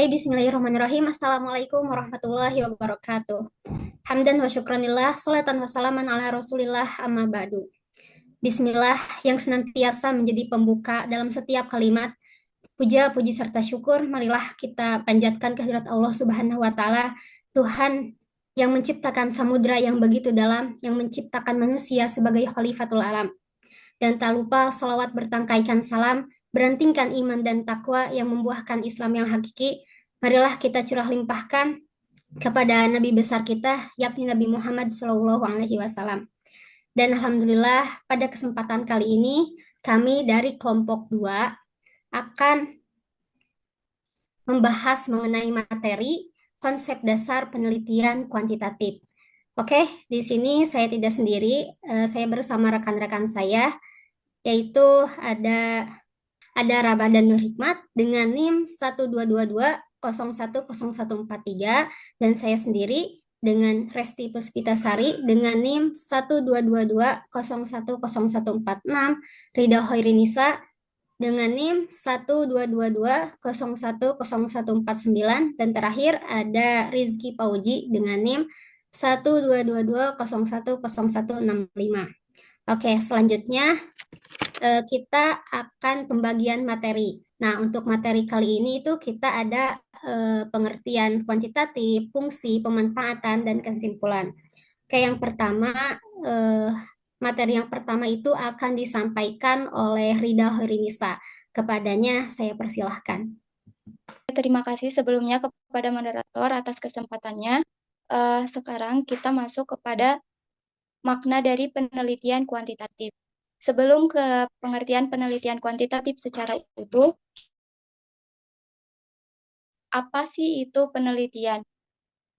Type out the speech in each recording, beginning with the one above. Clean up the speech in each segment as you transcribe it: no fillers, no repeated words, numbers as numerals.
Bismillahirrahmanirrahim. Assalamualaikum warahmatullahi wabarakatuh. Hamdan wa syukranillah, salatan wa salaman ala rasulillah, amma ba'du. Bismillah yang senantiasa menjadi pembuka dalam setiap kalimat. Puja, puji, serta syukur, marilah kita panjatkan kehadirat Allah Subhanahu wa Ta'ala, Tuhan yang menciptakan samudra yang begitu dalam, yang menciptakan manusia sebagai khalifatul alam. Dan tak lupa salawat bertangkaikan salam, berantingkan iman dan takwa yang membuahkan Islam yang hakiki. Marilah kita curah limpahkan kepada Nabi besar kita, yakni Nabi Muhammad SAW. Dan Alhamdulillah pada kesempatan kali ini, kami dari kelompok 2 akan membahas mengenai materi konsep dasar penelitian kuantitatif. Oke, di sini saya tidak sendiri, saya bersama rekan-rekan saya, yaitu ada Ramadan Nur Hikmat dengan NIM 12220101143 dan saya sendiri dengan Resti Puspitasari dengan NIM 12220101146, Rida Hoirinisa dengan NIM 12220101149 dan terakhir ada Rizky Pauji dengan NIM 12220101165. Oke, selanjutnya kita akan pembagian materi. Nah, untuk materi kali ini itu kita ada pengertian kuantitatif, fungsi, pemanfaatan, dan kesimpulan. Oke, yang pertama, materi yang pertama itu akan disampaikan oleh Rida Hoirinisa. Kepadanya saya persilahkan. Terima kasih sebelumnya kepada moderator atas kesempatannya. Sekarang kita masuk kepada makna dari penelitian kuantitatif. Sebelum ke pengertian penelitian kuantitatif secara utuh, apa sih itu penelitian?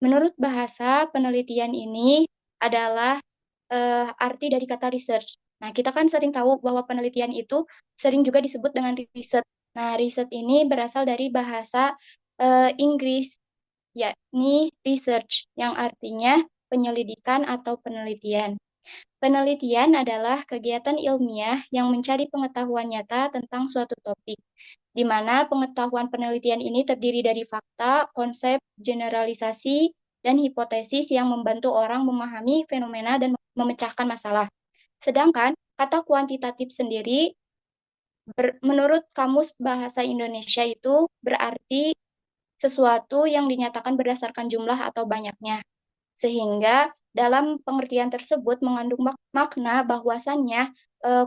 Menurut bahasa, penelitian ini adalah arti dari kata research. Nah, kita kan sering tahu bahwa penelitian itu sering juga disebut dengan riset. Nah, riset ini berasal dari bahasa Inggris, yakni research, yang artinya penyelidikan atau penelitian. Penelitian adalah kegiatan ilmiah yang mencari pengetahuan nyata tentang suatu topik, di mana pengetahuan penelitian ini terdiri dari fakta, konsep, generalisasi, dan hipotesis yang membantu orang memahami fenomena dan memecahkan masalah. Sedangkan kata kuantitatif sendiri, menurut Kamus Bahasa Indonesia itu berarti sesuatu yang dinyatakan berdasarkan jumlah atau banyaknya. Sehingga dalam pengertian tersebut mengandung makna bahwasannya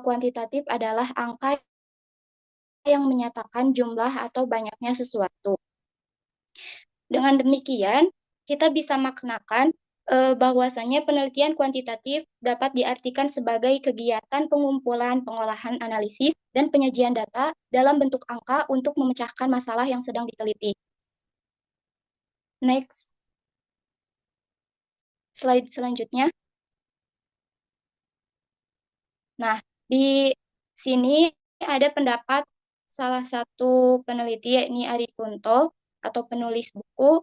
kuantitatif adalah angka yang menyatakan jumlah atau banyaknya sesuatu. Dengan demikian, kita bisa maknakan bahwasannya penelitian kuantitatif dapat diartikan sebagai kegiatan pengumpulan, pengolahan analisis, dan penyajian data dalam bentuk angka untuk memecahkan masalah yang sedang diteliti. Next. Slide selanjutnya. Nah, di sini ada pendapat salah satu peneliti, yakni Ari Kunto, atau penulis buku.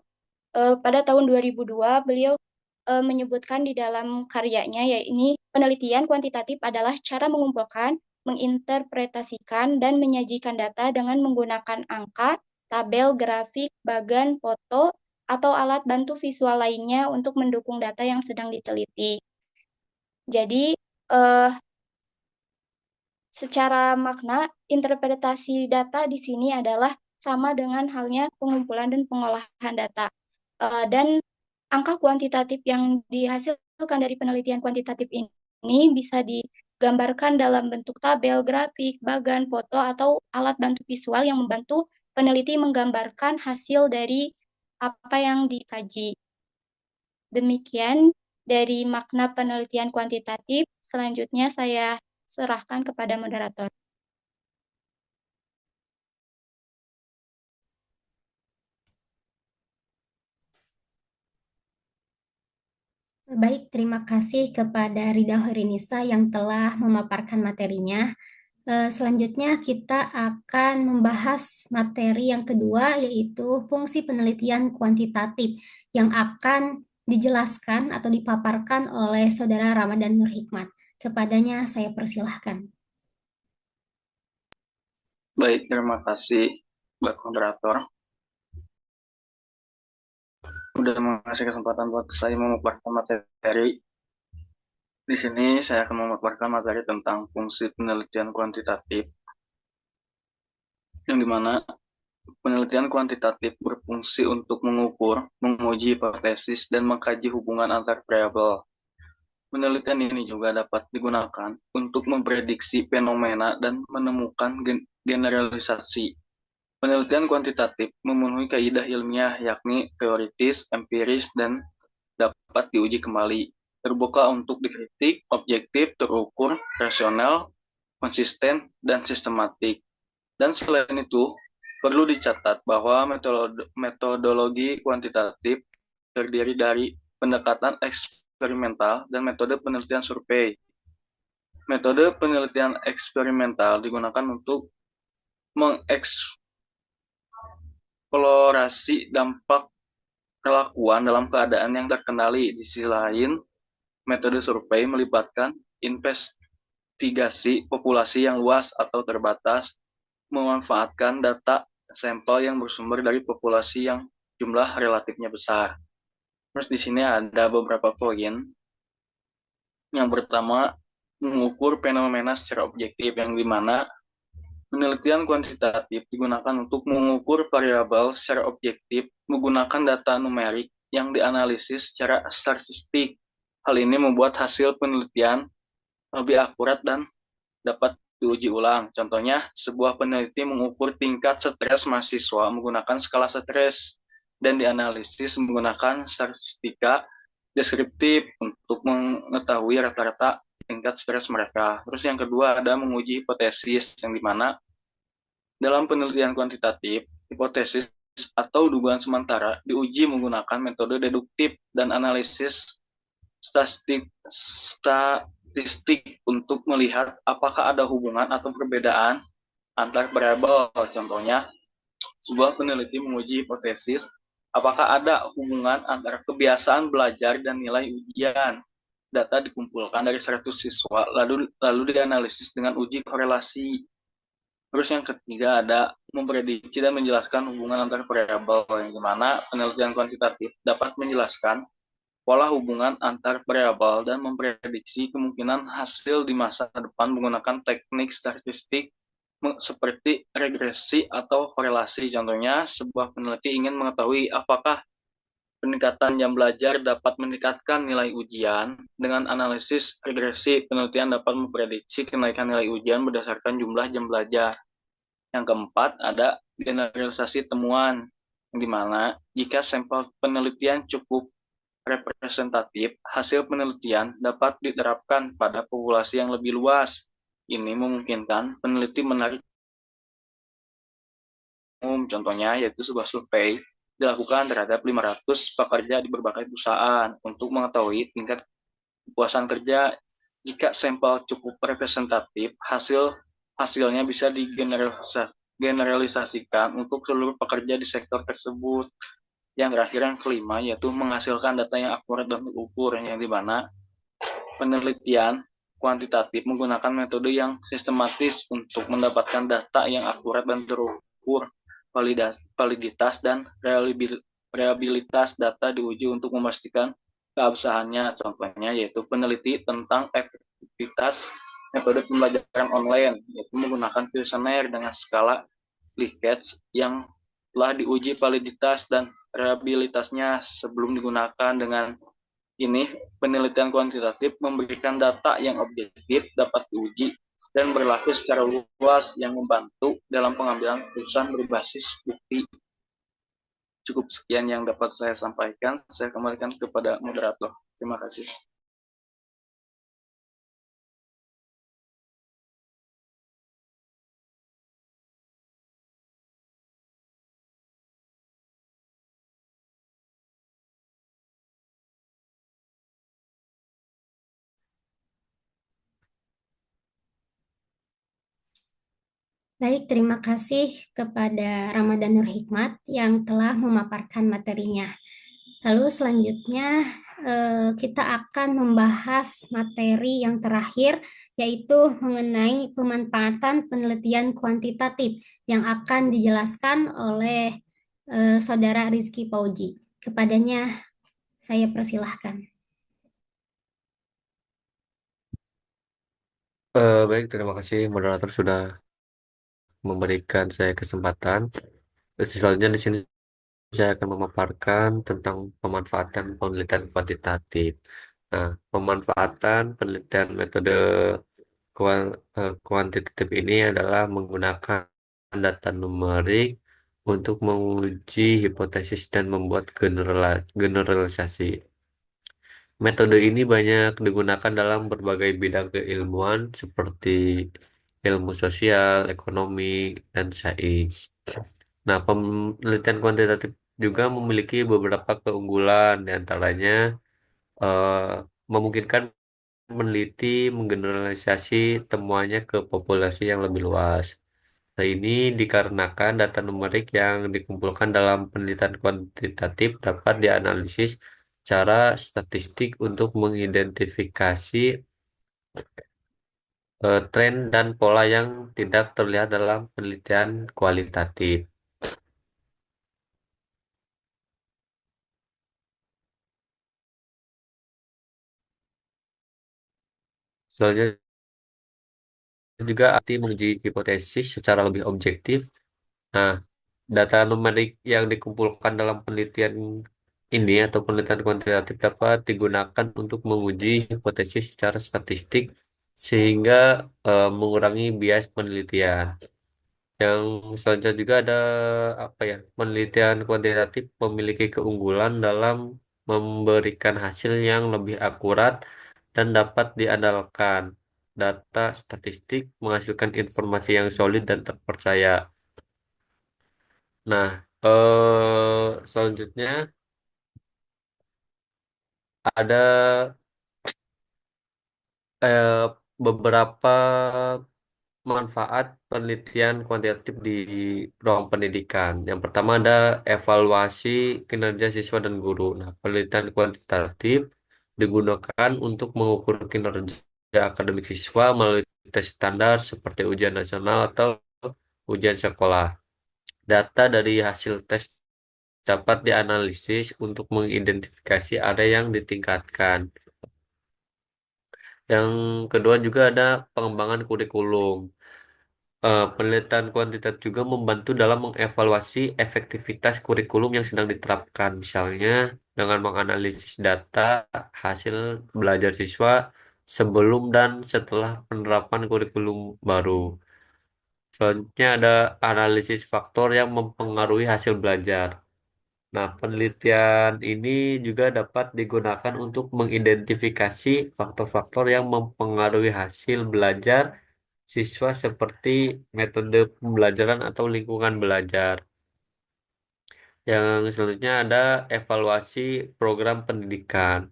Pada tahun 2002, beliau menyebutkan di dalam karyanya, yaitu penelitian kuantitatif adalah cara mengumpulkan, menginterpretasikan, dan menyajikan data dengan menggunakan angka, tabel, grafik, bagan, foto, atau alat bantu visual lainnya untuk mendukung data yang sedang diteliti. Jadi, secara makna, interpretasi data di sini adalah sama dengan halnya pengumpulan dan pengolahan data. Dan angka kuantitatif yang dihasilkan dari penelitian kuantitatif ini bisa digambarkan dalam bentuk tabel, grafik, bagan, foto, atau alat bantu visual yang membantu peneliti menggambarkan hasil dari apa yang dikaji. Demikian dari makna penelitian kuantitatif. Selanjutnya saya serahkan kepada moderator. Baik, terima kasih kepada Rida Hoirinisa yang telah memaparkan materinya. Selanjutnya kita akan membahas materi yang kedua, yaitu fungsi penelitian kuantitatif yang akan dijelaskan atau dipaparkan oleh Saudara Ramadan Nur Hikmat. Kepadanya saya persilahkan. Baik, terima kasih Mbak Moderator. udah mengasih kesempatan buat saya memaparkan materi. Di sini saya akan memaparkan materi tentang fungsi penelitian kuantitatif, yang dimana penelitian kuantitatif berfungsi untuk mengukur, menguji hipotesis, dan mengkaji hubungan antar variabel. Penelitian ini juga dapat digunakan untuk memprediksi fenomena dan menemukan generalisasi. Penelitian kuantitatif memenuhi kaidah ilmiah yakni teoritis, empiris, dan dapat diuji kembali. Terbuka untuk dikritik, objektif, terukur, rasional, konsisten, dan sistematik. Dan selain itu, perlu dicatat bahwa metodologi kuantitatif terdiri dari pendekatan eksperimental dan metode penelitian survei. Metode penelitian eksperimental digunakan untuk mengeksplorasi dampak kelakuan dalam keadaan yang terkendali. Di sisi lain, metode survei melibatkan investigasi populasi yang luas atau terbatas, memanfaatkan data sampel yang bersumber dari populasi yang jumlah relatifnya besar. Terus di sini ada beberapa poin. Yang pertama, mengukur fenomena secara objektif, yang dimana penelitian kuantitatif digunakan untuk mengukur variabel secara objektif menggunakan data numerik yang dianalisis secara statistik. Hal ini membuat hasil penelitian lebih akurat dan dapat diuji ulang. Contohnya, sebuah peneliti mengukur tingkat stres mahasiswa menggunakan skala stres dan dianalisis menggunakan statistika deskriptif untuk mengetahui rata-rata tingkat stres mereka. Terus yang kedua ada menguji hipotesis, yang dimana dalam penelitian kuantitatif, hipotesis atau dugaan sementara diuji menggunakan metode deduktif dan analisis statistik untuk melihat apakah ada hubungan atau perbedaan antar variabel. Contohnya, sebuah peneliti menguji hipotesis apakah ada hubungan antara kebiasaan belajar dan nilai ujian. Data dikumpulkan dari 100 siswa, lalu dianalisis dengan uji korelasi. Terus yang ketiga ada memprediksi dan menjelaskan hubungan antar variabel, yang dimana penelitian kuantitatif dapat menjelaskan pola hubungan antar variabel dan memprediksi kemungkinan hasil di masa depan menggunakan teknik statistik seperti regresi atau korelasi. Contohnya, sebuah peneliti ingin mengetahui apakah peningkatan jam belajar dapat meningkatkan nilai ujian. Dengan analisis regresi, penelitian dapat memprediksi kenaikan nilai ujian berdasarkan jumlah jam belajar. Yang keempat, ada generalisasi temuan, yang dimana jika sampel penelitian cukup representatif, hasil penelitian dapat diterapkan pada populasi yang lebih luas. Ini memungkinkan peneliti menarik umum, contohnya yaitu sebuah survei dilakukan terhadap 500 pekerja di berbagai perusahaan untuk mengetahui tingkat kepuasan kerja. Jika sampel cukup representatif, hasilnya bisa digeneralisasikan untuk seluruh pekerja di sektor tersebut. Yang terakhir, yang kelima, yaitu menghasilkan data yang akurat dan terukur, yang dimana penelitian kuantitatif menggunakan metode yang sistematis untuk mendapatkan data yang akurat dan terukur. Validitas dan reliabilitas data diuji untuk memastikan keabsahannya. Contohnya yaitu peneliti tentang efektivitas metode pembelajaran online, yaitu menggunakan kuesioner dengan skala Likert yang telah diuji validitas dan reliabilitasnya sebelum digunakan. Dengan ini, penelitian kuantitatif memberikan data yang objektif, dapat diuji, dan berlaku secara luas yang membantu dalam pengambilan keputusan berbasis bukti. Cukup sekian yang dapat saya sampaikan. Saya kembalikan kepada moderator. Terima kasih. Baik, terima kasih kepada Ramadan Nur Hikmat yang telah memaparkan materinya. Lalu selanjutnya kita akan membahas materi yang terakhir, yaitu mengenai pemanfaatan penelitian kuantitatif yang akan dijelaskan oleh Saudara Rizky Pauji. kepadanya saya persilahkan. Baik, terima kasih moderator sudah memberikan saya kesempatan. Selanjutnya di sini saya akan memaparkan tentang pemanfaatan penelitian kuantitatif. Nah, pemanfaatan penelitian metode kuantitatif ini adalah menggunakan data numerik untuk menguji hipotesis dan membuat generalisasi. Metode ini banyak digunakan dalam berbagai bidang keilmuan seperti ilmu sosial, ekonomi, dan sains. Nah, penelitian kuantitatif juga memiliki beberapa keunggulan, di antaranya eh, memungkinkan meneliti menggeneralisasi temuannya ke populasi yang lebih luas. Nah, ini dikarenakan data numerik yang dikumpulkan dalam penelitian kuantitatif dapat dianalisis secara statistik untuk mengidentifikasi tren dan pola yang tidak terlihat dalam penelitian kualitatif. Selanjutnya juga arti menguji hipotesis secara lebih objektif. Nah, data numerik yang dikumpulkan dalam penelitian ini atau penelitian kuantitatif dapat digunakan untuk menguji hipotesis secara statistik sehingga mengurangi bias penelitian. Yang selanjutnya juga ada apa ya? Penelitian kuantitatif memiliki keunggulan dalam memberikan hasil yang lebih akurat dan dapat diandalkan. Data statistik menghasilkan informasi yang solid dan terpercaya. Nah, selanjutnya ada eh, beberapa manfaat penelitian kuantitatif di ruang pendidikan. Yang pertama ada evaluasi kinerja siswa dan guru. Nah, penelitian kuantitatif digunakan untuk mengukur kinerja akademik siswa melalui tes standar seperti ujian nasional atau ujian sekolah. Data dari hasil tes dapat dianalisis untuk mengidentifikasi area yang ditingkatkan. Yang kedua juga ada pengembangan kurikulum. Penelitian kuantitatif juga membantu dalam mengevaluasi efektivitas kurikulum yang sedang diterapkan, misalnya dengan menganalisis data hasil belajar siswa sebelum dan setelah penerapan kurikulum baru. Selanjutnya ada analisis faktor yang mempengaruhi hasil belajar. Nah, penelitian ini juga dapat digunakan untuk mengidentifikasi faktor-faktor yang mempengaruhi hasil belajar siswa seperti metode pembelajaran atau lingkungan belajar. Yang selanjutnya ada evaluasi program pendidikan.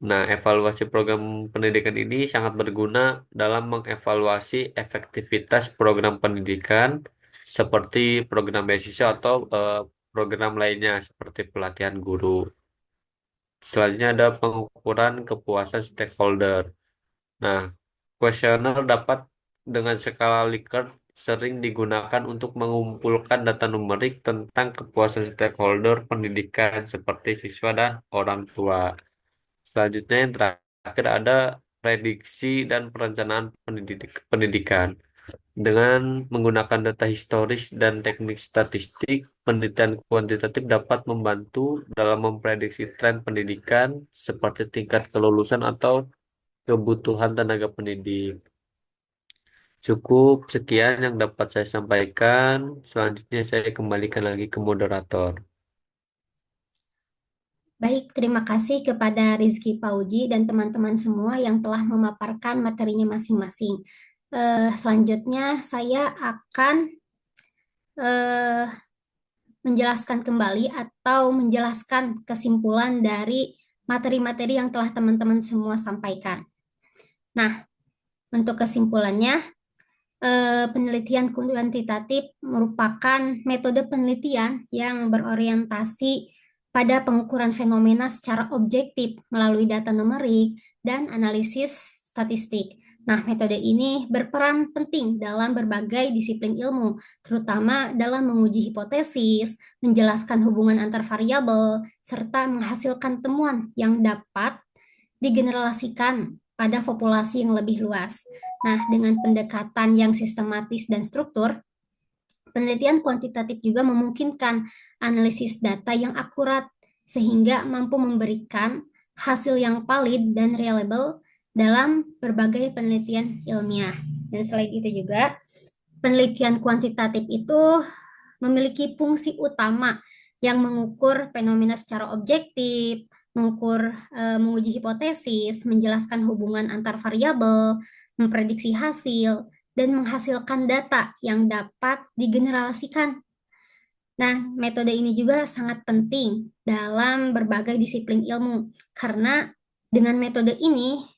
Nah, evaluasi program pendidikan ini sangat berguna dalam mengevaluasi efektivitas program pendidikan seperti program beasiswa atau program lainnya seperti pelatihan guru. Selanjutnya ada pengukuran kepuasan stakeholder. Nah, kuesioner dapat dengan skala Likert sering digunakan untuk mengumpulkan data numerik tentang kepuasan stakeholder pendidikan seperti siswa dan orang tua. Selanjutnya yang terakhir ada prediksi dan perencanaan pendidikan. Dengan menggunakan data historis dan teknik statistik, penelitian kuantitatif dapat membantu dalam memprediksi tren pendidikan seperti tingkat kelulusan atau kebutuhan tenaga pendidik. Cukup sekian yang dapat saya sampaikan. Selanjutnya saya kembalikan lagi ke moderator. Baik, terima kasih kepada Rizky Pauji dan teman-teman semua yang telah memaparkan materinya masing-masing. Selanjutnya saya akan eh, menjelaskan kembali atau menjelaskan kesimpulan dari materi-materi yang telah teman-teman semua sampaikan. Nah, untuk kesimpulannya, penelitian kuantitatif merupakan metode penelitian yang berorientasi pada pengukuran fenomena secara objektif melalui data numerik dan analisis statistik. Nah, metode ini berperan penting dalam berbagai disiplin ilmu, terutama dalam menguji hipotesis, menjelaskan hubungan antar variabel, serta menghasilkan temuan yang dapat digeneralisasikan pada populasi yang lebih luas. Nah, dengan pendekatan yang sistematis dan struktur, penelitian kuantitatif juga memungkinkan analisis data yang akurat sehingga mampu memberikan hasil yang valid dan reliable dalam berbagai penelitian ilmiah. Dan selain itu juga, penelitian kuantitatif itu memiliki fungsi utama yang mengukur fenomena secara objektif, menguji hipotesis, menjelaskan hubungan antar variabel, memprediksi hasil, dan menghasilkan data yang dapat digeneralisasikan. Nah, metode ini juga sangat penting dalam berbagai disiplin ilmu, karena dengan metode ini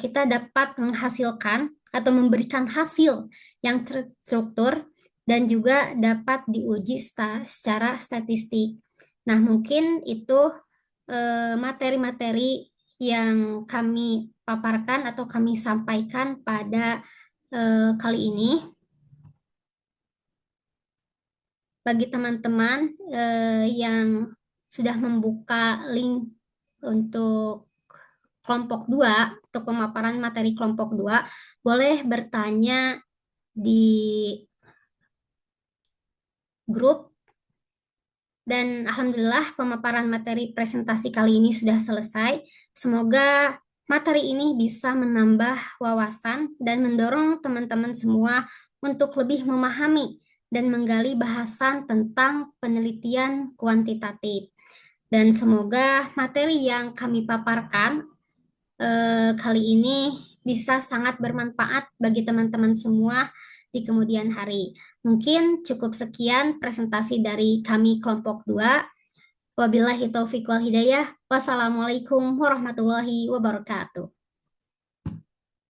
kita dapat menghasilkan atau memberikan hasil yang terstruktur dan juga dapat diuji secara statistik. Nah, mungkin itu materi-materi yang kami paparkan atau kami sampaikan pada kali ini. Bagi teman-teman yang sudah membuka link untuk kelompok 2, untuk pemaparan materi kelompok 2, boleh bertanya di grup. Dan alhamdulillah pemaparan materi presentasi kali ini sudah selesai. Semoga materi ini bisa menambah wawasan dan mendorong teman-teman semua untuk lebih memahami dan menggali bahasan tentang penelitian kuantitatif. Dan semoga materi yang kami paparkan kali ini bisa sangat bermanfaat bagi teman-teman semua di kemudian hari. Mungkin cukup sekian presentasi dari kami kelompok 2. Wabillahi taufiq wal hidayah. Wassalamualaikum warahmatullahi wabarakatuh.